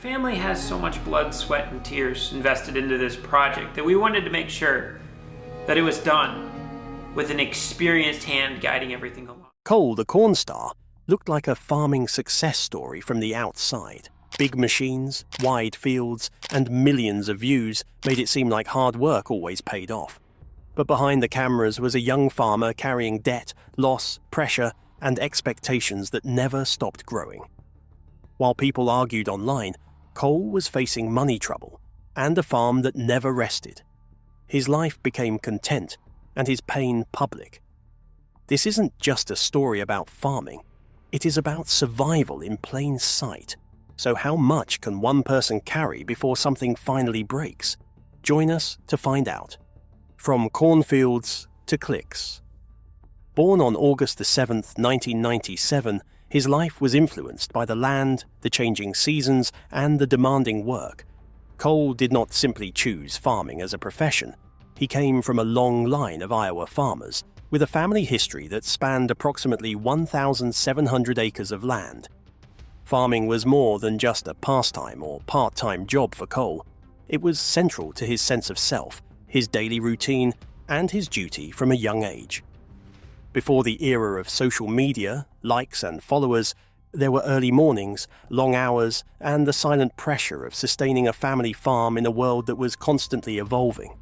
family has so much blood, sweat, and tears invested into this project that we wanted to make sure that it was done with an experienced hand guiding everything along. Cole, the Cornstar, looked like a farming success story from the outside. Big machines, wide fields, and millions of views made it seem like hard work always paid off. But behind the cameras was a young farmer carrying debt, loss, pressure, and expectations that never stopped growing. While people argued online, Cole was facing money trouble and a farm that never rested. His life became content and his pain public. This isn't just a story about farming. It is about survival in plain sight. So how much can one person carry before something finally breaks? Join us to find out. From cornfields to clicks. Born on August 7th, 1997, his life was influenced by the land, the changing seasons, and the demanding work. Cole did not simply choose farming as a profession. He came from a long line of Iowa farmers, with a family history that spanned approximately 1,700 acres of land. Farming was more than just a pastime or part-time job for Cole. It was central to his sense of self, his daily routine, and his duty from a young age. Before the era of social media, likes and followers, there were early mornings, long hours, and the silent pressure of sustaining a family farm in a world that was constantly evolving.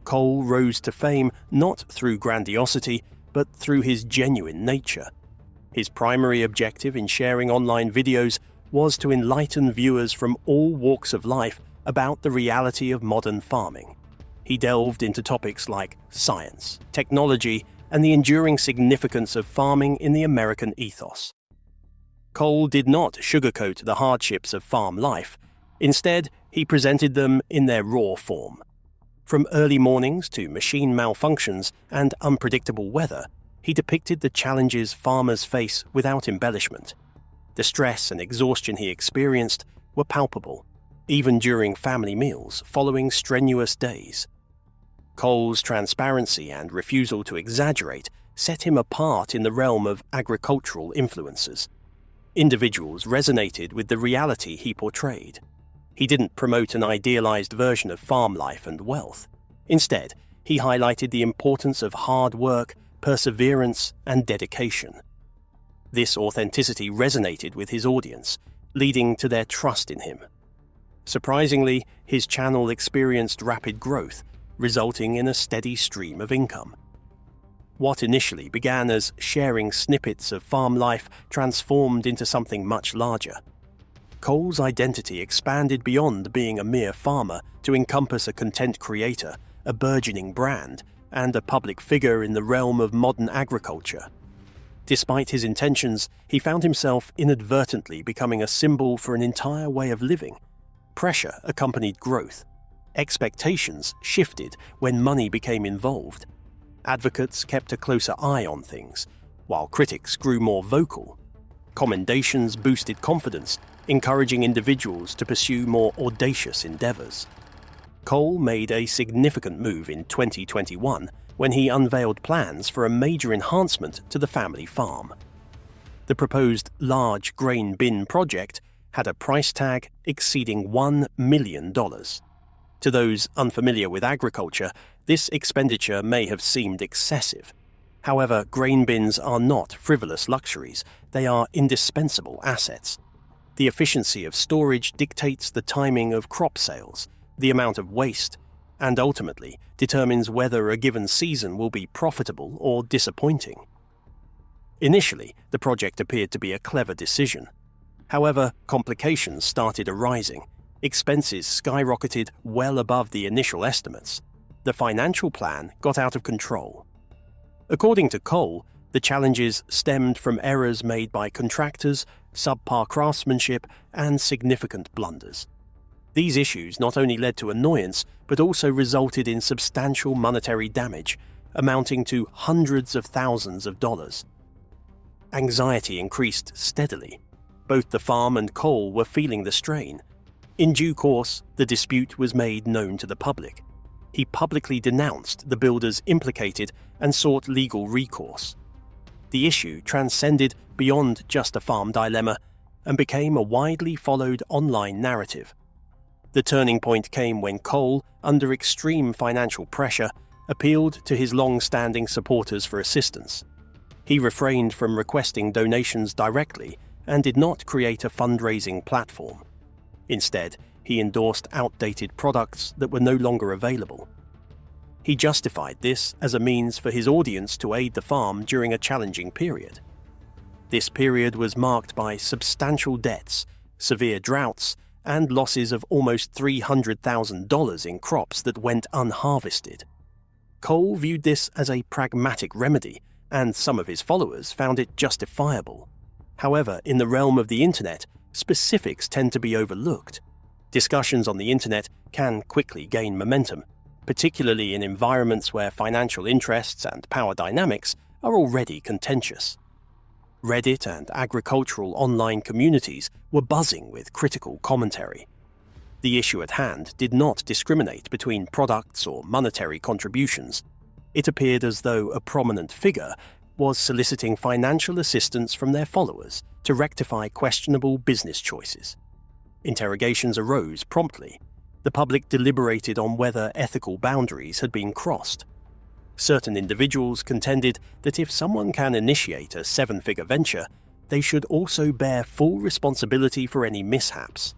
Cole rose to fame not through grandiosity, but through his genuine nature. His primary objective in sharing online videos was to enlighten viewers from all walks of life about the reality of modern farming. He delved into topics like science, technology, and the enduring significance of farming in the American ethos. Cole did not sugarcoat the hardships of farm life. Instead, he presented them in their raw form. From early mornings to machine malfunctions and unpredictable weather, he depicted the challenges farmers face without embellishment. The stress and exhaustion he experienced were palpable, even during family meals following strenuous days. Cole's transparency and refusal to exaggerate set him apart in the realm of agricultural influencers. Individuals resonated with the reality he portrayed. He didn't promote an idealized version of farm life and wealth. Instead, he highlighted the importance of hard work, perseverance, and dedication. This authenticity resonated with his audience, leading to their trust in him. Surprisingly, his channel experienced rapid growth, resulting in a steady stream of income. What initially began as sharing snippets of farm life transformed into something much larger. Cole's identity expanded beyond being a mere farmer to encompass a content creator, a burgeoning brand, and a public figure in the realm of modern agriculture. Despite his intentions, he found himself inadvertently becoming a symbol for an entire way of living. Pressure accompanied growth. Expectations shifted when money became involved. Advocates kept a closer eye on things, while critics grew more vocal. Commendations boosted confidence, encouraging individuals to pursue more audacious endeavors. Cole made a significant move in 2021 when he unveiled plans for a major enhancement to the family farm. The proposed large grain bin project had a price tag exceeding $1 million. To those unfamiliar with agriculture, this expenditure may have seemed excessive. However, grain bins are not frivolous luxuries, they are indispensable assets. The efficiency of storage dictates the timing of crop sales, the amount of waste, and ultimately determines whether a given season will be profitable or disappointing. Initially, the project appeared to be a clever decision. However, complications started arising. Expenses skyrocketed well above the initial estimates. The financial plan got out of control. According to Cole, the challenges stemmed from errors made by contractors, subpar craftsmanship, and significant blunders. These issues not only led to annoyance, but also resulted in substantial monetary damage, amounting to hundreds of thousands of dollars. Anxiety increased steadily. Both the farm and Cole were feeling the strain. In due course, the dispute was made known to the public. He publicly denounced the builders implicated and sought legal recourse. The issue transcended beyond just a farm dilemma and became a widely followed online narrative. The turning point came when Cole, under extreme financial pressure, appealed to his long-standing supporters for assistance. He refrained from requesting donations directly and did not create a fundraising platform. Instead, he endorsed outdated products that were no longer available. He justified this as a means for his audience to aid the farm during a challenging period. This period was marked by substantial debts, severe droughts, and losses of almost $300,000 in crops that went unharvested. Cole viewed this as a pragmatic remedy, and some of his followers found it justifiable. However, in the realm of the internet, specifics tend to be overlooked. Discussions on the internet can quickly gain momentum, particularly in environments where financial interests and power dynamics are already contentious. Reddit and agricultural online communities were buzzing with critical commentary. The issue at hand did not discriminate between products or monetary contributions. It appeared as though a prominent figure was soliciting financial assistance from their followers to rectify questionable business choices. Interrogations arose promptly. The public deliberated on whether ethical boundaries had been crossed. Certain individuals contended that if someone can initiate a seven-figure venture, they should also bear full responsibility for any mishaps.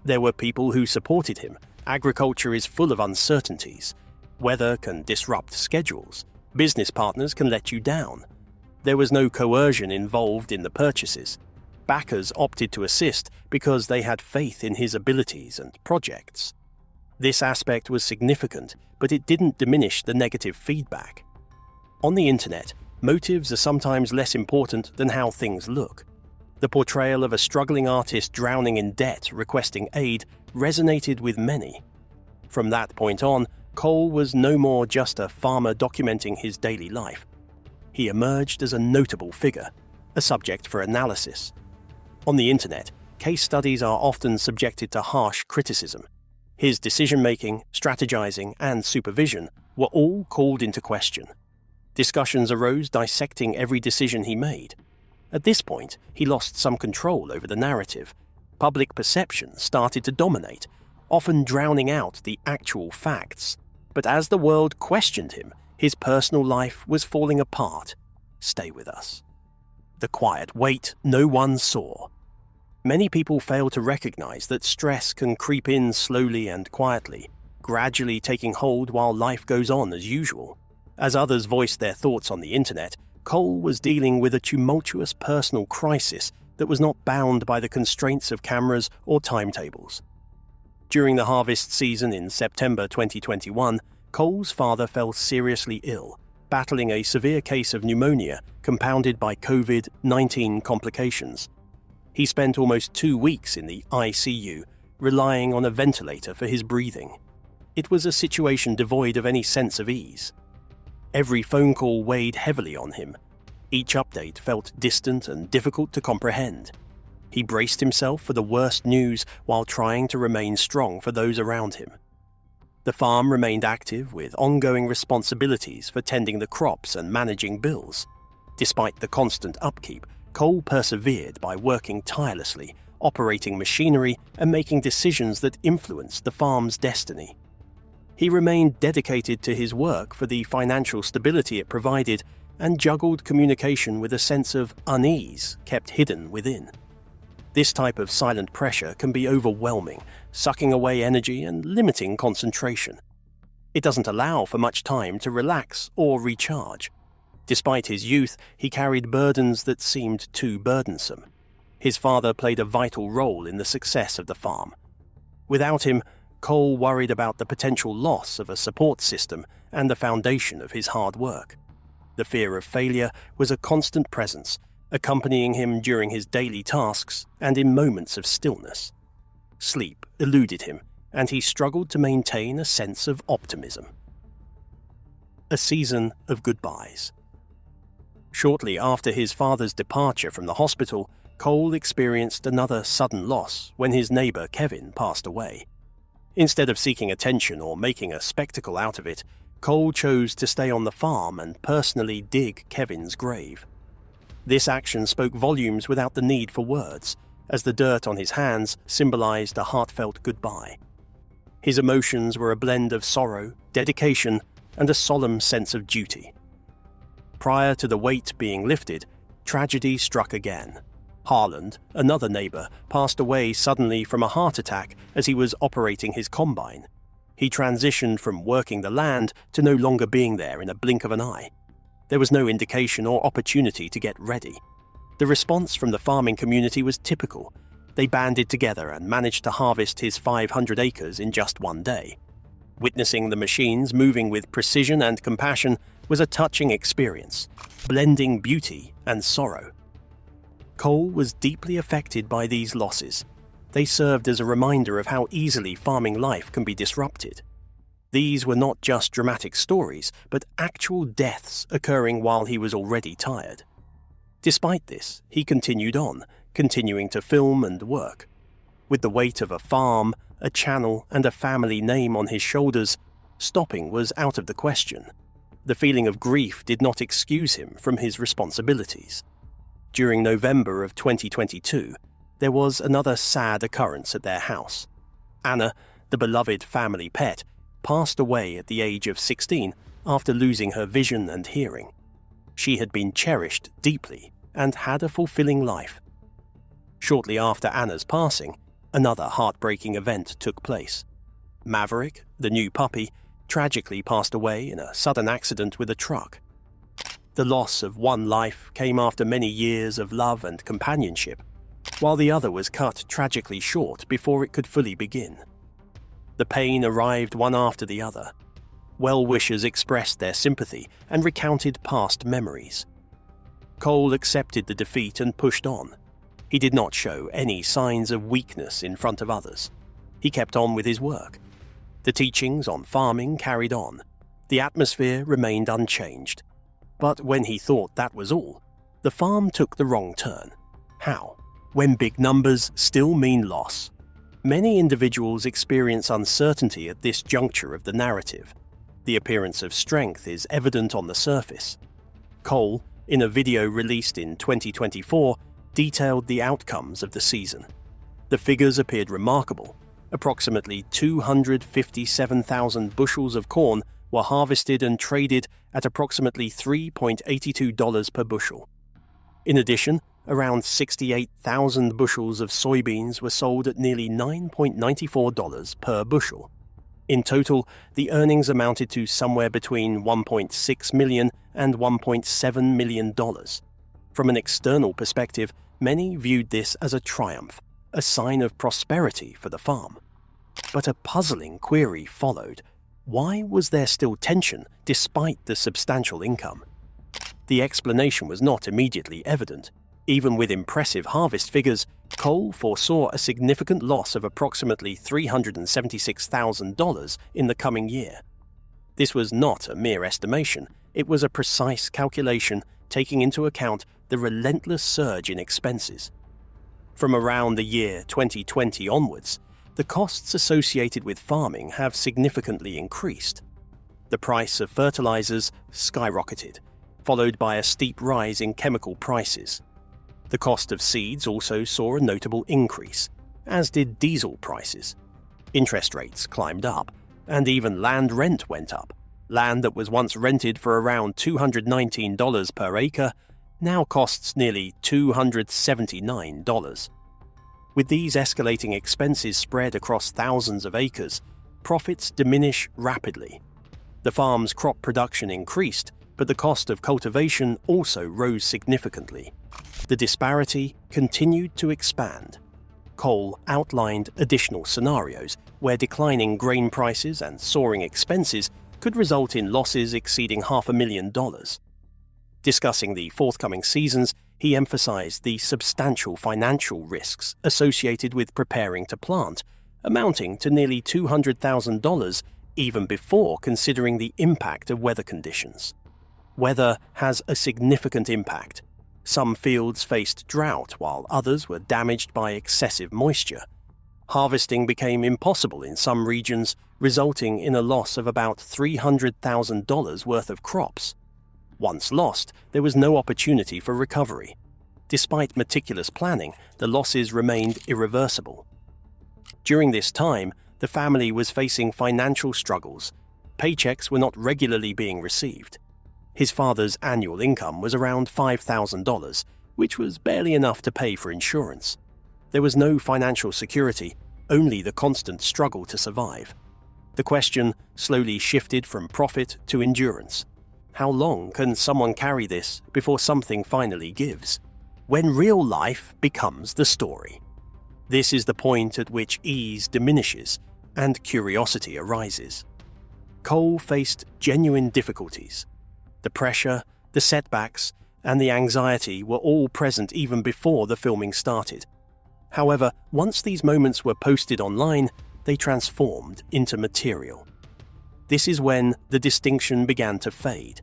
There were people who supported him. Agriculture is full of uncertainties. Weather can disrupt schedules. Business partners can let you down. There was no coercion involved in the purchases. Backers opted to assist because they had faith in his abilities and projects. This aspect was significant, but it didn't diminish the negative feedback. On the internet, motives are sometimes less important than how things look. The portrayal of a struggling artist drowning in debt requesting aid resonated with many. From that point on, Cole was no more just a farmer documenting his daily life. He emerged as a notable figure, a subject for analysis. On the internet, case studies are often subjected to harsh criticism. His decision-making, strategizing, and supervision were all called into question. Discussions arose dissecting every decision he made. At this point, he lost some control over the narrative. Public perception started to dominate, often drowning out the actual facts. But as the world questioned him, his personal life was falling apart. Stay with us. The quiet weight no one saw. Many people fail to recognize that stress can creep in slowly and quietly, gradually taking hold while life goes on as usual. As others voiced their thoughts on the internet, Cole was dealing with a tumultuous personal crisis that was not bound by the constraints of cameras or timetables. During the harvest season in September 2021, Cole's father fell seriously ill, battling a severe case of pneumonia compounded by COVID-19 complications. He spent almost 2 weeks in the ICU, relying on a ventilator for his breathing. It was a situation devoid of any sense of ease. Every phone call weighed heavily on him. Each update felt distant and difficult to comprehend. He braced himself for the worst news while trying to remain strong for those around him. The farm remained active with ongoing responsibilities for tending the crops and managing bills. Despite the constant upkeep, Cole persevered by working tirelessly, operating machinery, and making decisions that influenced the farm's destiny. He remained dedicated to his work for the financial stability it provided and juggled communication with a sense of unease kept hidden within. This type of silent pressure can be overwhelming, sucking away energy and limiting concentration. It doesn't allow for much time to relax or recharge. Despite his youth, he carried burdens that seemed too burdensome. His father played a vital role in the success of the farm. Without him, Cole worried about the potential loss of a support system and the foundation of his hard work. The fear of failure was a constant presence, accompanying him during his daily tasks and in moments of stillness. Sleep eluded him, and he struggled to maintain a sense of optimism. A season of goodbyes. Shortly after his father's departure from the hospital, Cole experienced another sudden loss when his neighbor Kevin passed away. Instead of seeking attention or making a spectacle out of it, Cole chose to stay on the farm and personally dig Kevin's grave. This action spoke volumes without the need for words, as the dirt on his hands symbolized a heartfelt goodbye. His emotions were a blend of sorrow, dedication, and a solemn sense of duty. Prior to the weight being lifted, tragedy struck again. Harland, another neighbor, passed away suddenly from a heart attack as he was operating his combine. He transitioned from working the land to no longer being there in a blink of an eye. There was no indication or opportunity to get ready. The response from the farming community was typical. They banded together and managed to harvest his 500 acres in just one day. Witnessing the machines moving with precision and compassion was a touching experience, blending beauty and sorrow. Cole was deeply affected by these losses. They served as a reminder of how easily farming life can be disrupted. These were not just dramatic stories, but actual deaths occurring while he was already tired. Despite this, he continued on, continuing to film and work. With the weight of a farm, a channel, and a family name on his shoulders, stopping was out of the question. The feeling of grief did not excuse him from his responsibilities. During November of 2022, there was another sad occurrence at their house. Anna, the beloved family pet, passed away at the age of 16 after losing her vision and hearing. She had been cherished deeply and had a fulfilling life. Shortly after Anna's passing, another heartbreaking event took place. Maverick, the new puppy, tragically passed away in a sudden accident with a truck. The loss of one life came after many years of love and companionship, while the other was cut tragically short before it could fully begin. The pain arrived one after the other. Well-wishers expressed their sympathy and recounted past memories. Cole accepted the defeat and pushed on. He did not show any signs of weakness in front of others. He kept on with his work. The teachings on farming carried on. The atmosphere remained unchanged. But when he thought that was all, the farm took the wrong turn. How? When big numbers still mean loss. Many individuals experience uncertainty at this juncture of the narrative. The appearance of strength is evident on the surface. Cole, in a video released in 2024, detailed the outcomes of the season. The figures appeared remarkable. Approximately 257,000 bushels of corn were harvested and traded at approximately $3.82 per bushel. In addition, around 68,000 bushels of soybeans were sold at nearly $9.94 per bushel. In total, the earnings amounted to somewhere between $1.6 million and $1.7 million. From an external perspective, many viewed this as a triumph, a sign of prosperity for the farm. But a puzzling query followed. Why was there still tension despite the substantial income? The explanation was not immediately evident. Even with impressive harvest figures, Cole foresaw a significant loss of approximately $376,000 in the coming year. This was not a mere estimation, it was a precise calculation taking into account the relentless surge in expenses. From around the year 2020 onwards, the costs associated with farming have significantly increased. The price of fertilizers skyrocketed, followed by a steep rise in chemical prices. The cost of seeds also saw a notable increase, as did diesel prices. Interest rates climbed up, and even land rent went up. Land that was once rented for around $219 per acre now costs nearly $279. With these escalating expenses spread across thousands of acres, profits diminish rapidly. The farm's crop production increased, but the cost of cultivation also rose significantly. The disparity continued to expand. Cole outlined additional scenarios where declining grain prices and soaring expenses could result in losses exceeding $500,000. Discussing the forthcoming seasons, he emphasized the substantial financial risks associated with preparing to plant, amounting to nearly $200,000 even before considering the impact of weather conditions. Weather has a significant impact. Some fields faced drought while others were damaged by excessive moisture. Harvesting became impossible in some regions, resulting in a loss of about $300,000 worth of crops. Once lost, there was no opportunity for recovery. despite meticulous planning, the losses remained irreversible. During this time, the family was facing financial struggles. Paychecks were not regularly being received. His father's annual income was around $5,000, which was barely enough to pay for insurance. There was no financial security, only the constant struggle to survive. The question slowly shifted from profit to endurance. How long can someone carry this before something finally gives? When real life becomes the story. This is the point at which ease diminishes and curiosity arises. Cole faced genuine difficulties. The pressure, the setbacks, and the anxiety were all present even before the filming started. However, once these moments were posted online, they transformed into material. This is when the distinction began to fade.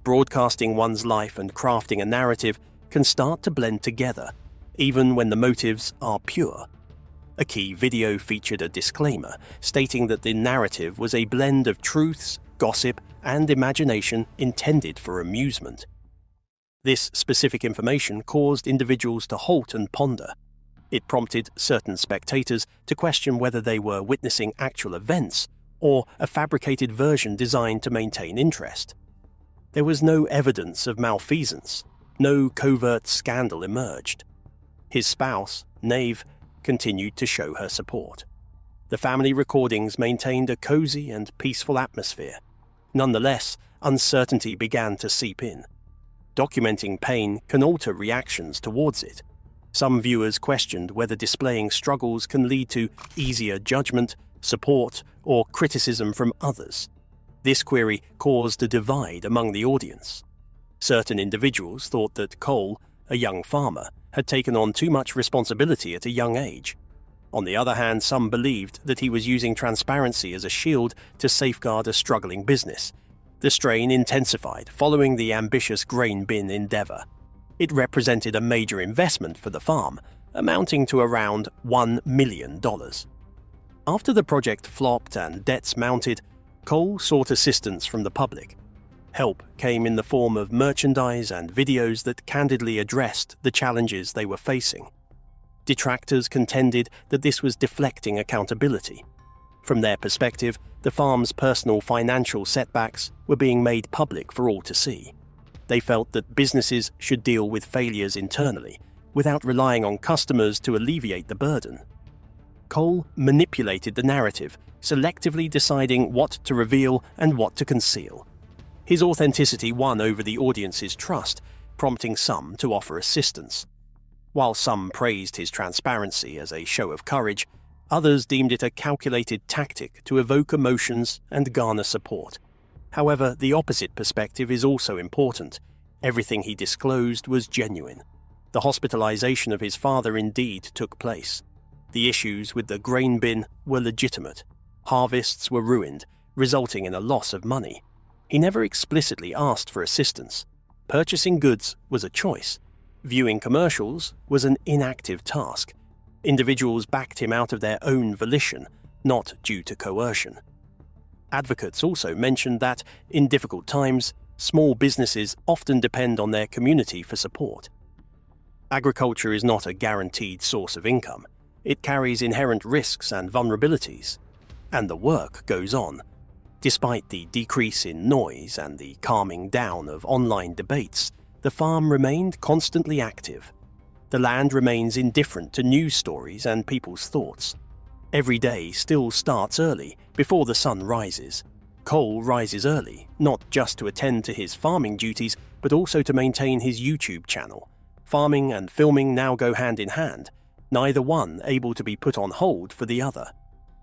Broadcasting one's life and crafting a narrative can start to blend together, even when the motives are pure. A key video featured a disclaimer stating that the narrative was a blend of truths, gossip, and imagination intended for amusement. This specific information caused individuals to halt and ponder. It prompted certain spectators to question whether they were witnessing actual events or a fabricated version designed to maintain interest. There was no evidence of malfeasance. No covert scandal emerged. His spouse, Nave, continued to show her support. The family recordings maintained a cozy and peaceful atmosphere. Nonetheless, uncertainty began to seep in. Documenting pain can alter reactions towards it. Some viewers questioned whether displaying struggles can lead to easier judgment, support, or criticism from others. This query caused a divide among the audience. Certain individuals thought that Cole, a young farmer, had taken on too much responsibility at a young age. On the other hand, some believed that he was using transparency as a shield to safeguard a struggling business. The strain intensified following the ambitious grain bin endeavor. It represented a major investment for the farm, amounting to around $1 million. After the project flopped and debts mounted, Cole sought assistance from the public. Help came in the form of merchandise and videos that candidly addressed the challenges they were facing. Detractors contended that this was deflecting accountability. From their perspective, the farm's personal financial setbacks were being made public for all to see. They felt that businesses should deal with failures internally, without relying on customers to alleviate the burden. Cole manipulated the narrative, selectively deciding what to reveal and what to conceal. His authenticity won over the audience's trust, prompting some to offer assistance. While some praised his transparency as a show of courage, others deemed it a calculated tactic to evoke emotions and garner support. However, the opposite perspective is also important. Everything he disclosed was genuine. The hospitalization of his father indeed took place. The issues with the grain bin were legitimate. Harvests were ruined, resulting in a loss of money. He never explicitly asked for assistance. Purchasing goods was a choice. Viewing commercials was an inactive task. Individuals backed him out of their own volition, not due to coercion. Advocates also mentioned that, in difficult times, small businesses often depend on their community for support. Agriculture is not a guaranteed source of income. It carries inherent risks and vulnerabilities. And the work goes on. Despite the decrease in noise and the calming down of online debates, the farm remained constantly active. The land remains indifferent to news stories and people's thoughts. Every day still starts early, before the sun rises. Cole rises early, not just to attend to his farming duties, but also to maintain his YouTube channel. Farming and filming now go hand in hand, neither one able to be put on hold for the other.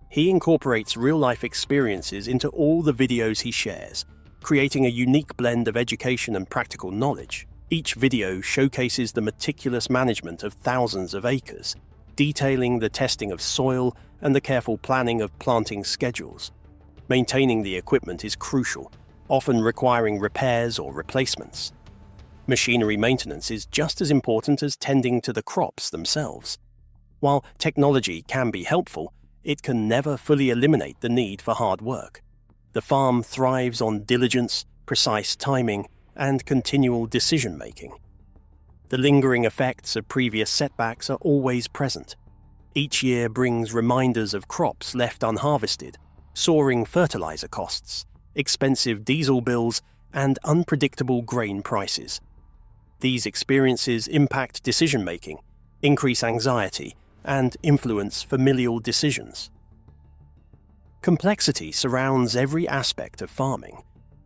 He incorporates real-life experiences into all the videos he shares, creating a unique blend of education and practical knowledge. Each video showcases the meticulous management of thousands of acres, detailing the testing of soil and the careful planning of planting schedules. Maintaining the equipment is crucial, often requiring repairs or replacements. Machinery maintenance is just as important as tending to the crops themselves. While technology can be helpful, it can never fully eliminate the need for hard work. The farm thrives on diligence, precise timing, and continual decision-making. The lingering effects of previous setbacks are always present. Each year brings reminders of crops left unharvested, soaring fertilizer costs, expensive diesel bills, and unpredictable grain prices. These experiences impact decision-making, increase anxiety, and influence familial decisions. Complexity surrounds every aspect of farming.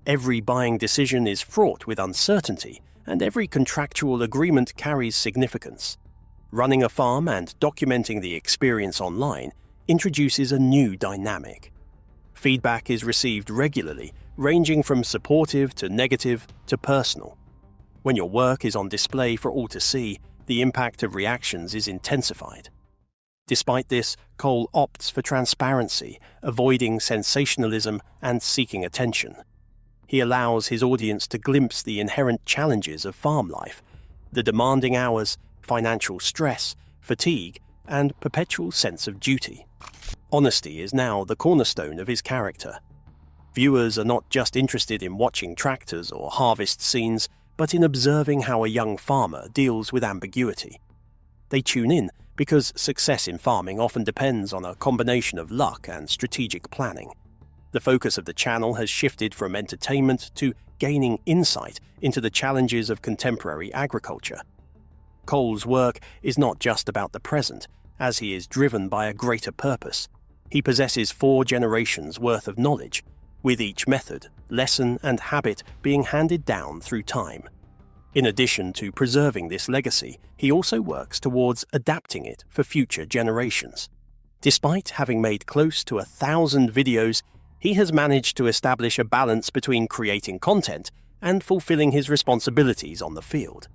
Every buying decision is fraught with uncertainty, and every contractual agreement carries significance. Running a farm and documenting the experience online introduces a new dynamic. Feedback is received regularly, ranging from supportive to negative to personal. When your work is on display for all to see, the impact of reactions is intensified. Despite this, Cole opts for transparency, avoiding sensationalism and seeking attention. He allows his audience to glimpse the inherent challenges of farm life, the demanding hours, financial stress, fatigue, and perpetual sense of duty. Honesty is now the cornerstone of his character. Viewers are not just interested in watching tractors or harvest scenes, but in observing how a young farmer deals with ambiguity. They tune in because success in farming often depends on a combination of luck and strategic planning. The focus of the channel has shifted from entertainment to gaining insight into the challenges of contemporary agriculture. Cole's work is not just about the present, as he is driven by a greater purpose. He possesses 4 generations' worth of knowledge, with each method, lesson, and habit being handed down through time. In addition to preserving this legacy, he also works towards adapting it for future generations. Despite having made close to 1,000 videos, he has managed to establish a balance between creating content and fulfilling his responsibilities on the field.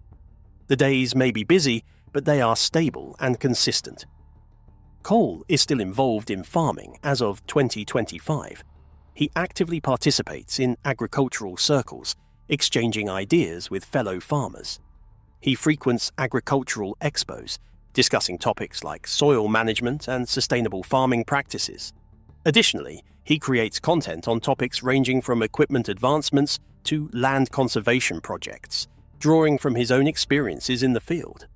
The days may be busy, but they are stable and consistent. Cole is still involved in farming as of 2025. He actively participates in agricultural circles, exchanging ideas with fellow farmers. He frequents agricultural expos, discussing topics like soil management and sustainable farming practices. Additionally, he creates content on topics ranging from equipment advancements to land conservation projects, drawing from his own experiences in the field.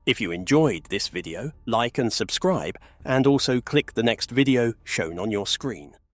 If you enjoyed this video, like and subscribe, and also click the next video shown on your screen.